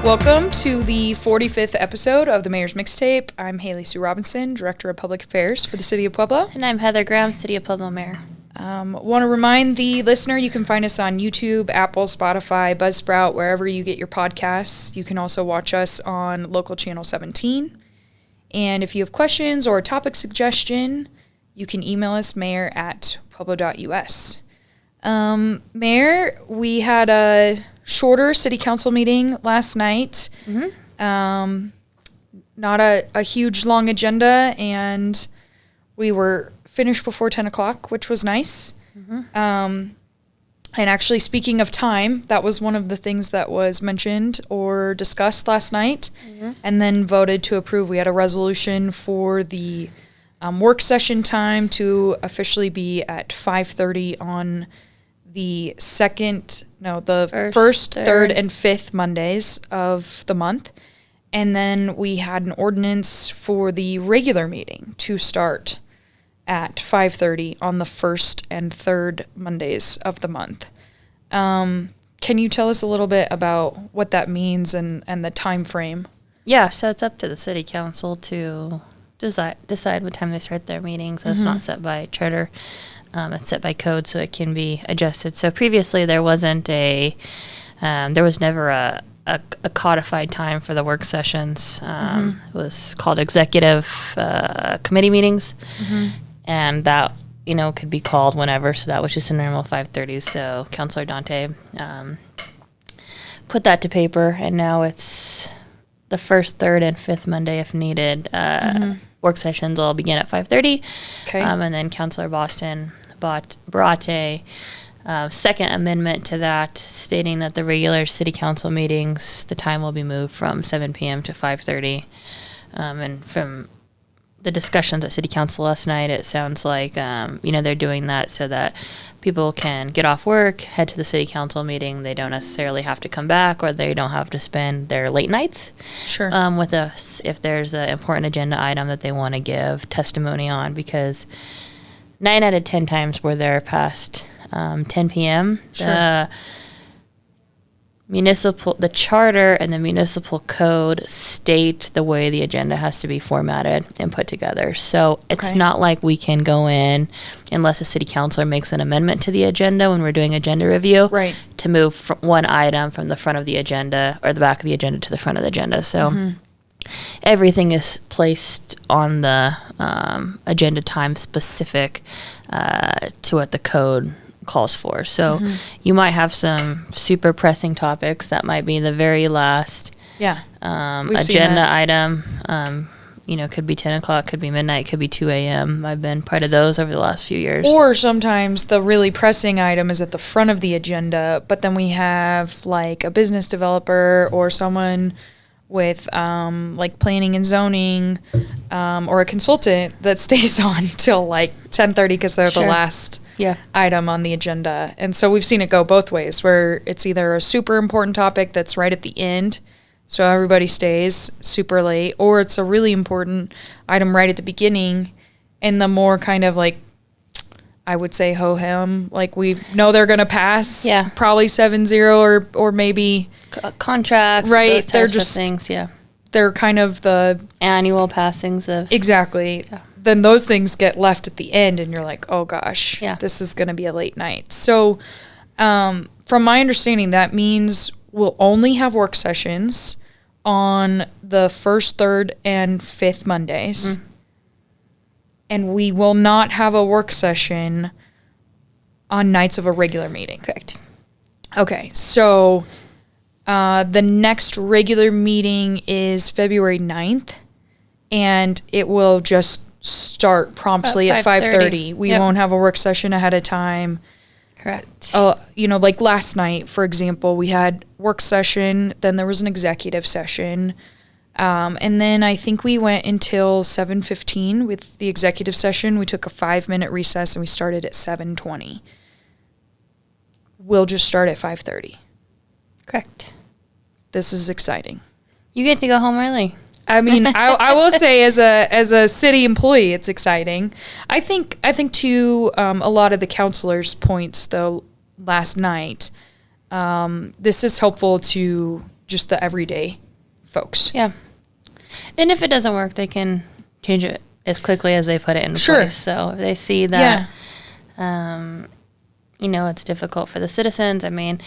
Welcome to the 45th episode of the Mayor's Mixtape. I'm Haley Sue Robinson, Director of Public Affairs for the City of Pueblo. And I'm Heather Graham, City of Pueblo Mayor. Want to remind the listener you can find us on YouTube, Apple, Spotify, Buzzsprout, wherever you get your podcasts. You can also watch us on local channel 17. And if you have questions or a topic suggestion, you can email us mayor@pueblo.us. Mayor, we had a shorter city council meeting last night. Mm-hmm. Not a huge long agenda, and we were finished before 10 o'clock, which was nice. Mm-hmm. And actually, speaking of time, that was one of the things that was mentioned or discussed last night, mm-hmm. and then voted to approve. We had a resolution for the work session time to officially be at 5:30 on the first, third, and fifth Mondays of the month. And then we had an ordinance for the regular meeting to start at 5:30 on the first and third Mondays of the month. Can you tell us a little bit about what that means and the time frame? Yeah, so it's up to the city council to decide what time they start their meetings. Mm-hmm. It's not set by charter. It's set by code, so it can be adjusted. So previously there was never a codified time for the work sessions. Mm-hmm. It was called executive committee meetings, mm-hmm. and that could be called whenever. So that was just a normal 5:30. So Councilor Dante put that to paper, and now it's the first, third, and fifth Monday if needed. Mm-hmm. Work sessions will begin at 5:30. Okay. And then Councilor Boston brought a second amendment to that, stating that the regular city council meetings, the time will be moved from 7 p.m. to 5:30. And from the discussions at city council last night, it sounds like they're doing that so that people can get off work, head to the city council meeting. They don't necessarily have to come back, or they don't have to spend their late nights with us if there's an important agenda item that they want to give testimony on, because 9 out of 10 times we're there past 10 p.m. Sure. The charter and the municipal code state the way the agenda has to be formatted and put together. So it's not like we can go in unless a city councilor makes an amendment to the agenda when we're doing agenda review, right, to move one item from the front of the agenda or the back of the agenda to the front of the agenda. So mm-hmm. everything is placed on the agenda time specific to what the code calls for. So mm-hmm. you might have some super pressing topics that might be the very last agenda item. Could be 10 o'clock, could be midnight, could be 2 a.m. I've been part of those over the last few years. Or sometimes the really pressing item is at the front of the agenda, but then we have like a business developer or someone with planning and zoning or a consultant that stays on till like 10:30 because they're the last item on the agenda. And so we've seen it go both ways, where it's either a super important topic that's right at the end, so everybody stays super late, or it's a really important item right at the beginning, and the more kind of like, I would say ho-hum, like we know they're going to pass probably 7-0 or maybe contracts, right? Those they're types just of things, they're kind of the annual passings of exactly. Yeah. Then those things get left at the end, and you're like, oh gosh, this is going to be a late night. So, from my understanding, that means we'll only have work sessions on the first, third, and fifth Mondays. Mm-hmm. And we will not have a work session on nights of a regular meeting. Correct. Okay, so the next regular meeting is February 9th, and it will just start promptly at 5:30. We won't have a work session ahead of time. Correct. Like last night, for example, we had work session, then there was an executive session. And then I think we went until 7:15 with the executive session. We took a 5-minute recess and we started at 7:20. We'll just start at 5:30. Correct. This is exciting. You get to go home early. I mean, I will say as a city employee, it's exciting. I think to a lot of the counselors' points though last night, this is helpful to just the everyday folks. Yeah. And if it doesn't work, they can change it as quickly as they put it in place. So if they see that, it's difficult for the citizens. I mean,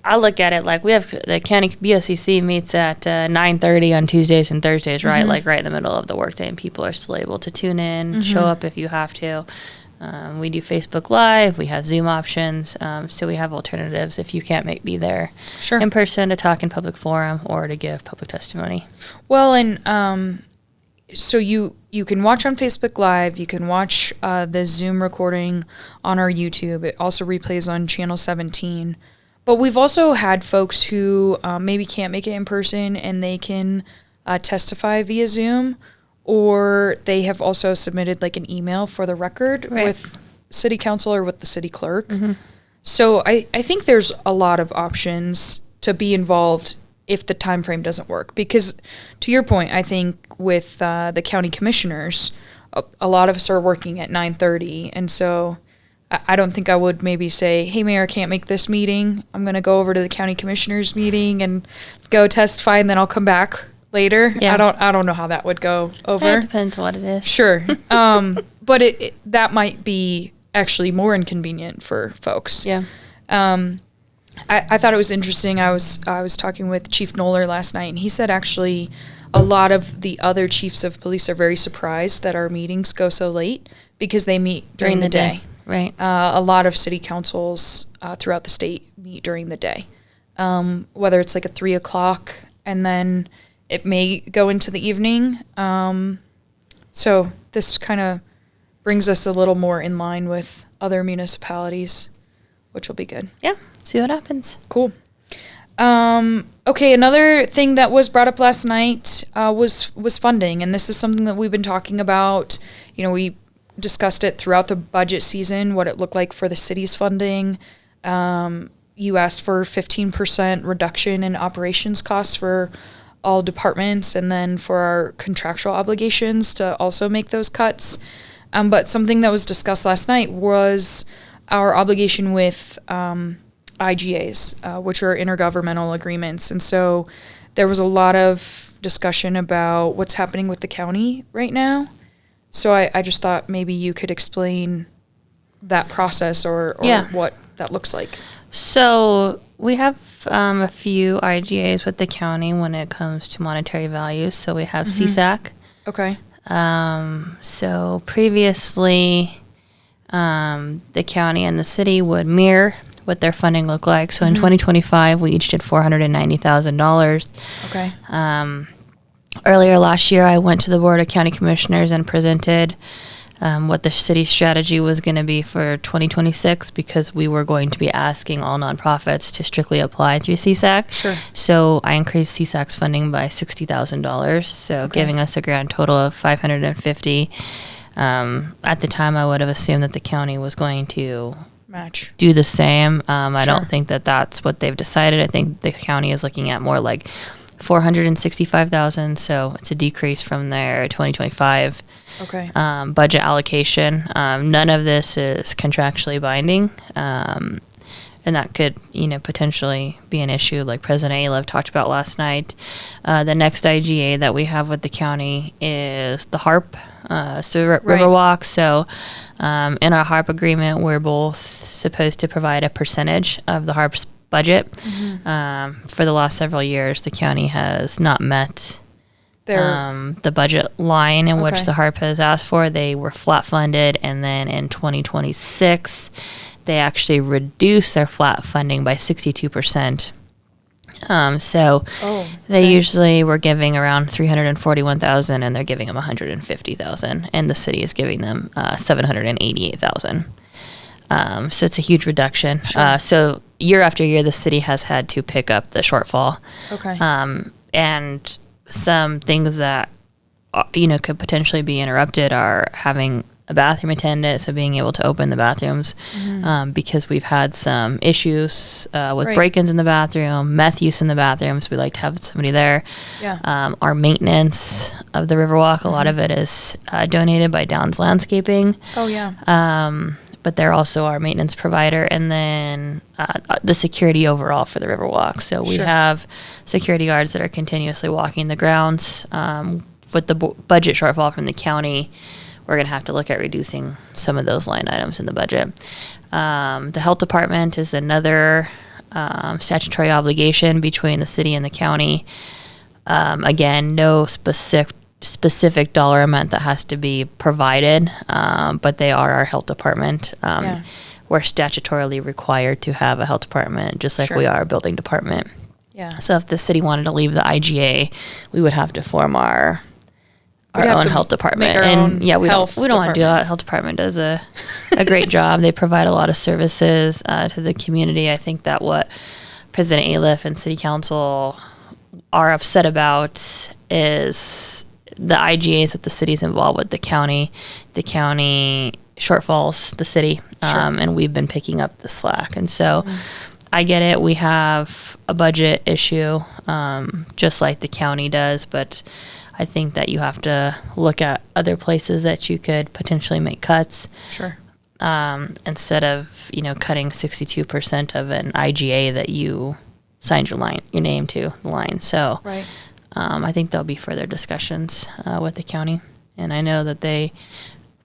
I look at it like we have the county BOCC meets at 9:30 on Tuesdays and Thursdays, right? Like right in the middle of the workday, and people are still able to tune in, show up if you have to. We do Facebook Live. We have Zoom options. So we have alternatives if you can't be there in person to talk in public forum or to give public testimony. Well, and so you can watch on Facebook Live. You can watch the Zoom recording on our YouTube. It also replays on Channel 17. But we've also had folks who maybe can't make it in person, and they can testify via Zoom, or they have also submitted like an email for the record with city council or with the city clerk. So I think there's a lot of options to be involved if the time frame doesn't work. Because to your point, I think with the county commissioners, a lot of us are working at 9:30, and so I don't think I would maybe say, hey, Mayor, I can't make this meeting. I'm going to go over to the county commissioners meeting and go testify, and then I'll come back later. Yeah. I don't know how that would go over. It depends what it is. Sure. But that might be actually more inconvenient for folks. Yeah. I thought it was interesting. I was talking with Chief Knoller last night, and he said actually a lot of the other chiefs of police are very surprised that our meetings go so late because they meet during the day. Right. A lot of city councils throughout the state meet during the day, whether it's like at 3 o'clock, and then it may go into the evening. So this kind of brings us a little more in line with other municipalities, which will be good. Yeah, see what happens. Cool. Okay, another thing that was brought up last night was funding, and this is something that we've been talking about. We discussed it throughout the budget season, what it looked like for the city's funding. You asked for 15% reduction in operations costs for all departments, and then for our contractual obligations to also make those cuts. But something that was discussed last night was our obligation with IGAs, which are intergovernmental agreements. And so there was a lot of discussion about what's happening with the county right now. So I just thought maybe you could explain that process or what that looks like. So we have a few IGAs with the county when it comes to monetary values. So we have CSAC. Okay. So previously, the county and the city would mirror what their funding looked like. So in 2025, we each did $490,000. Okay. Earlier last year, I went to the Board of County Commissioners and presented what the city's strategy was going to be for 2026, because we were going to be asking all nonprofits to strictly apply through CSAC. Sure. So I increased CSAC's funding by $60,000, so giving us a grand total of $550,000. At the time, I would have assumed that the county was going to do the same. I don't think that that's what they've decided. I think the county is looking at more like $465,000, so it's a decrease from their 2025 budget allocation. None of this is contractually binding, and that could potentially be an issue, like President Aliv talked about last night. The next IGA that we have with the county is the HARP, Riverwalk. So in our HARP agreement, we're both supposed to provide a percentage of the HARP's budget. For the last several years, the county has not met the budget line in which the HARP has asked for. They were flat funded, and then in 2026, they actually reduced their flat funding by 62%. They usually were giving around $341,000, and they're giving them $150,000, and the city is giving them $788,000. So it's a huge reduction. So year after year, the city has had to pick up the shortfall. And some things that could potentially be interrupted are having a bathroom attendant, so being able to open the bathrooms, because we've had some issues with break-ins in the bathroom, meth use in the bathrooms. We like to have somebody there. Our maintenance of the Riverwalk, a lot of it is donated by Downs Landscaping. but they're also our maintenance provider, and then the security overall for the Riverwalk. So we have security guards that are continuously walking the grounds. With the budget shortfall from the county, we're going to have to look at reducing some of those line items in the budget. The health department is another statutory obligation between the city and the county. Again, no specific dollar amount that has to be provided, but they are our health department. We're statutorily required to have a health department, just like we are a building department. Yeah. So if the city wanted to leave the IGA, we would have to form our own health department. And we don't want to do that. Health department does a great job. They provide a lot of services to the community. I think that what President Aliff and City Council are upset about is the IGAs that the city's involved with, the county shortfalls the city, and we've been picking up the slack. And so I get it. We have a budget issue, just like the county does, but I think that you have to look at other places that you could potentially make cuts. Sure. Instead of, cutting 62% of an IGA that you signed your name to the line. So I think there'll be further discussions with the county. And I know that they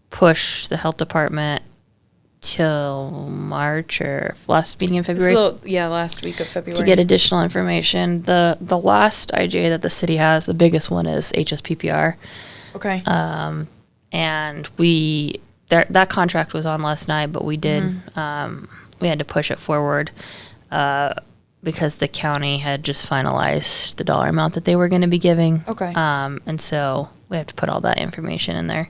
push the health department till March or last meeting in February. Last week of February. To get additional information. The last IGA that the city has, the biggest one is HSPPR. Okay. And that contract was on last night, but we did, we had to push it forward because the county had just finalized the dollar amount that they were going to be giving. Okay. And so we have to put all that information in there.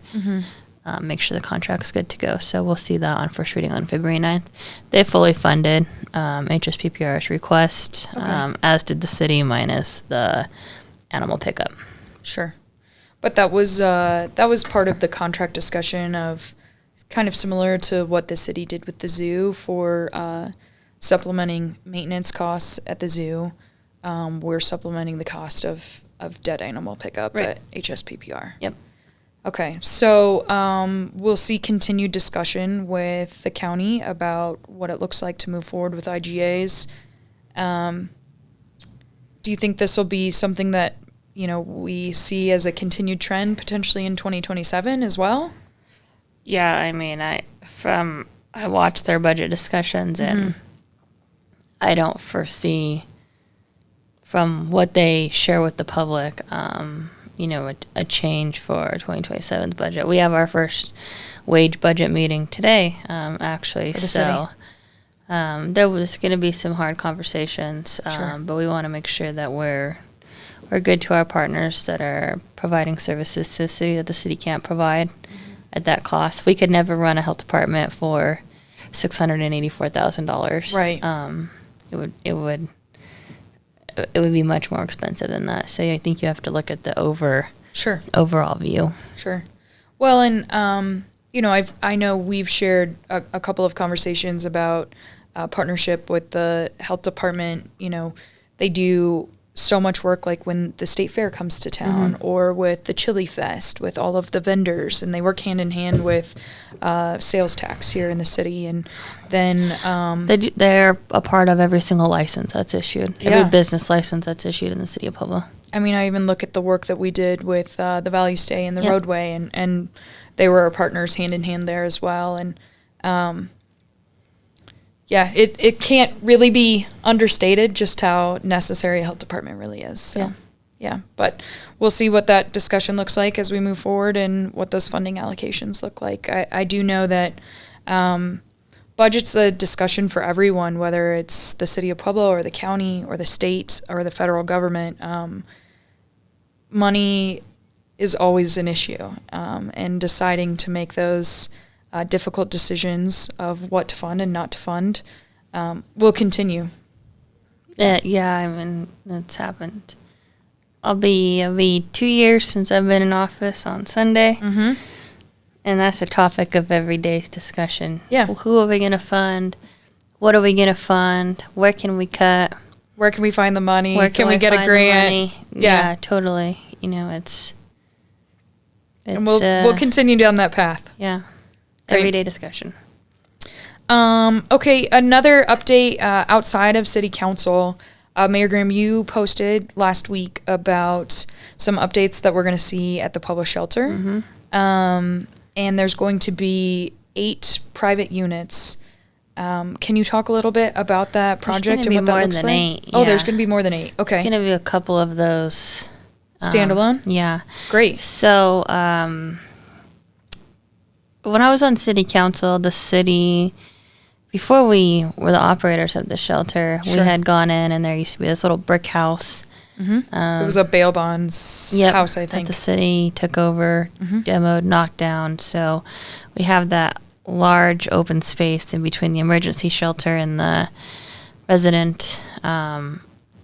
Make sure the contract's good to go. So we'll see that on first reading on February 9th. They fully funded HSPPR's request, as did the city, minus the animal pickup. Sure. But that was part of the contract discussion of kind of similar to what the city did with the zoo for supplementing maintenance costs at the zoo. We're supplementing the cost of dead animal pickup at HSPPR. Yep. Okay, so we'll see continued discussion with the county about what it looks like to move forward with IGAs. Do you think this will be something that, we see as a continued trend potentially in 2027 as well? Yeah, I mean, I watched their budget discussions and I don't foresee from what they share with the public, a change for 2027's budget. We have our first wage budget meeting today, actually. So there was going to be some hard conversations, but we want to make sure that we're good to our partners that are providing services to the city that the city can't provide at that cost. We could never run a health department for $684,000. Right. It would be much more expensive than that. So I think you have to look at the overall view. Sure. Well, and I know we've shared a couple of conversations about partnership with the health department. They do so much work, like when the state fair comes to town, or with the Chili Fest, with all of the vendors, and they work hand in hand with sales tax here in the city. And then they're a part of every single license that's issued, every business license that's issued in the city of Pueblo. I mean, I even look at the work that we did with the Value Stay and the roadway, and they were our partners hand in hand there as well. And it can't really be understated just how necessary a health department really is. So, but we'll see what that discussion looks like as we move forward and what those funding allocations look like. I do know that budget's a discussion for everyone, whether it's the city of Pueblo or the county or the state or the federal government. Money is always an issue, and deciding to make those difficult decisions of what to fund and not to fund will continue. Yeah, I mean, it's happened. I'll be 2 years since I've been in office on Sunday. And that's a topic of every day's discussion. Yeah. Who are we going to fund? What are we going to fund? Where can we cut? Where can we find the money? Where can we get a grant? Yeah, totally. It's and we'll continue down that path. Yeah. Everyday discussion. Okay, another update outside of City Council. Mayor Graham, you posted last week about some updates that we're going to see at the Pueblo Shelter. And there's going to be 8 private units. Can you talk a little bit about that project and what that looks like? 8, Oh, there's going to be more than 8. Okay. There's going to be a couple of those. Standalone? Yeah. Great. So, when I was on City Council, the city, before we were the operators of the shelter, we had gone in and there used to be this little brick house. It was a bail bonds house, I think. That the city took over, demoed, knocked down. So we have that large open space in between the emergency shelter and the resident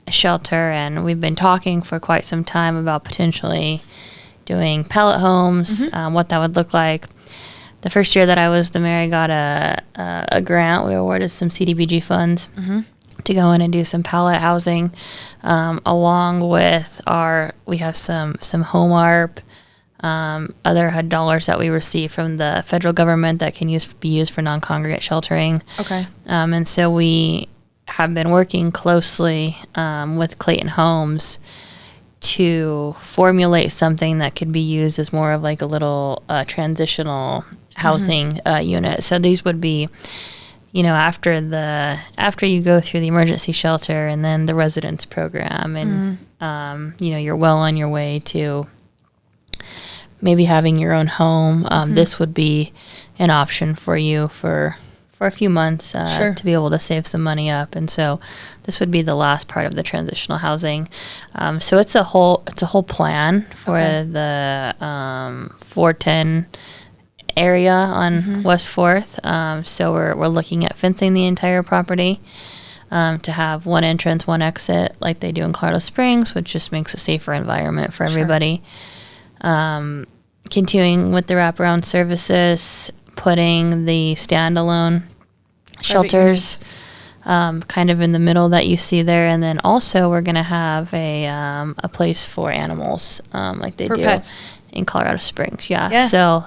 shelter. And we've been talking for quite some time about potentially doing pallet homes, what that would look like. The first year that I was the mayor, I got a grant. We awarded some CDBG funds to go in and do some pallet housing, along with we have some home ARP, other dollars that we receive from the federal government that can be used for non-congregate sheltering. Okay. And so we have been working closely with Clayton Homes to formulate something that could be used as more of like a little transitional housing unit. So these would be, after you go through the emergency shelter and then the residence program, and you're well on your way to maybe having your own home. This would be an option for you for a few months to be able to save some money up. And so this would be the last part of the transitional housing. So it's a whole plan for the 410 area on West 4th. So we're looking at fencing the entire property to have one entrance, one exit like they do in Colorado Springs, which just makes a safer environment for everybody. Continuing with the wraparound services, putting the standalone shelters kind of in the middle that you see there, and then also we're going to have a place for animals like they do pets in Colorado Springs. So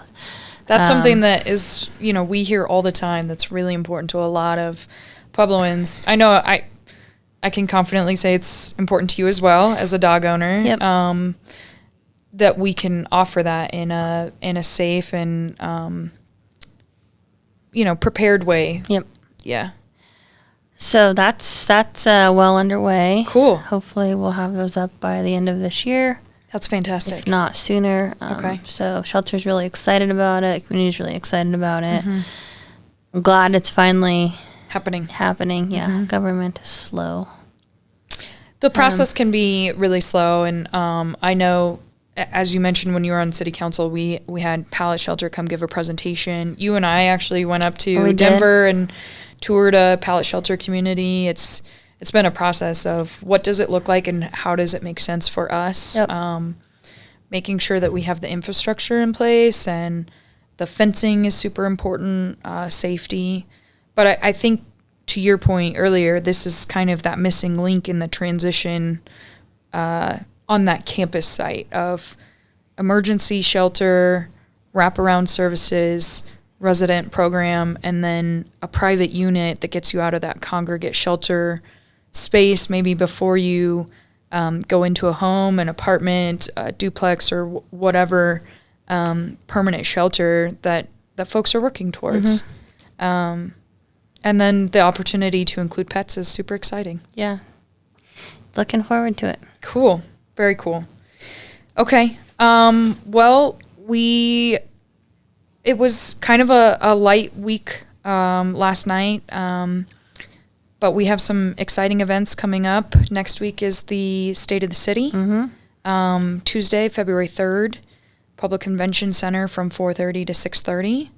that's something that is, we hear all the time that's really important to a lot of Puebloans. I know I can confidently say it's important to you as well as a dog owner. That we can offer that in a safe and prepared way. Yeah. So that's well underway. Cool. Hopefully we'll have those up by the end of this year. That's fantastic. If not sooner. Okay. So shelter's really excited about it. Community's really excited about it. I'm glad it's finally happening. Yeah. Government is slow. The process can be really slow, and I know, as you mentioned when you were on City Council, we had Pallet Shelter come give a presentation. You and I actually went up to Denver and toured a Pallet Shelter community. It's been a process of what does it look like and how does it make sense for us. Making sure that we have the infrastructure in place, and the fencing is super important, safety. But I think, to your point earlier, this is kind of that missing link in the transition on that campus site of emergency shelter, wraparound services, resident program, and then a private unit that gets you out of that congregate shelter space, maybe before you go into a home, an apartment, a duplex, or whatever permanent shelter that folks are working towards. And then the opportunity to include pets is super exciting. Yeah. Looking forward to it. Cool. Very cool. Okay. Well, it was kind of a light week last night, but we have some exciting events coming up. Next week is the State of the City. Tuesday, February 3rd, Pueblo Convention Center from 4:30 to 6:30.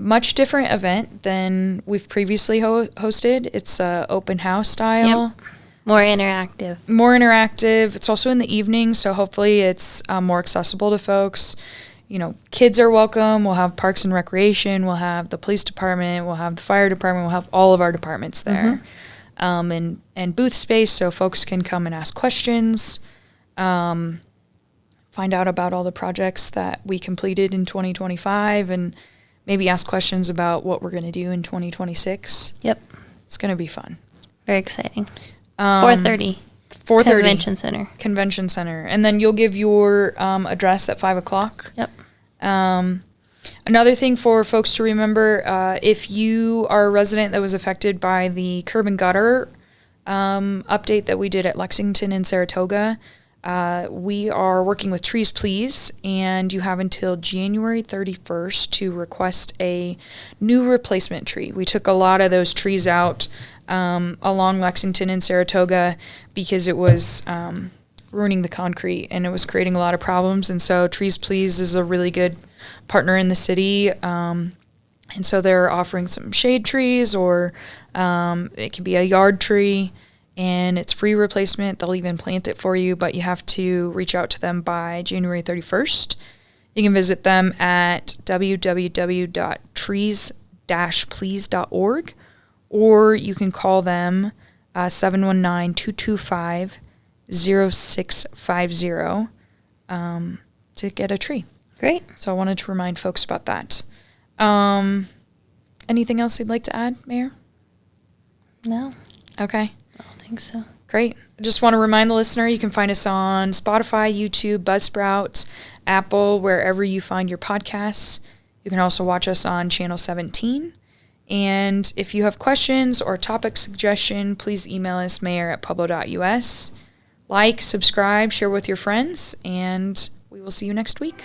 Much different event than we've previously hosted. It's open house style. More interactive. More interactive. It's also in the evening, so hopefully it's more accessible to folks. Kids are welcome. We'll have Parks and Recreation. We'll have the police department. We'll have the fire department. We'll have all of our departments there. And booth space so folks can come and ask questions, find out about all the projects that we completed in 2025, and maybe ask questions about what we're going to do in 2026. Yep. It's going to be fun. Very exciting. 4:30. 4:30. Convention Center. And then you'll give your address at 5 o'clock. Yep. Another thing for folks to remember, if you are a resident that was affected by the curb and gutter update that we did at Lexington and Saratoga, we are working with Trees Please, and you have until January 31st to request a new replacement tree. We took a lot of those trees out along Lexington and Saratoga because it was ruining the concrete and it was creating a lot of problems. And so Trees Please is a really good partner in the city. And so they're offering some shade trees, or it can be a yard tree, and it's free replacement. They'll even plant it for you, but you have to reach out to them by January 31st. You can visit them at www.trees-please.org, or you can call them 719-225-0650 to get a tree. Great. So I wanted to remind folks about that. Anything else you'd like to add, Mayor? No. Okay. I don't think so. Great. I just want to remind the listener, you can find us on Spotify, YouTube, Buzzsprout, Apple, wherever you find your podcasts. You can also watch us on Channel 17. And if you have questions or topic suggestion, please email us, mayor@pueblo.us. Like, subscribe, share with your friends, and we will see you next week.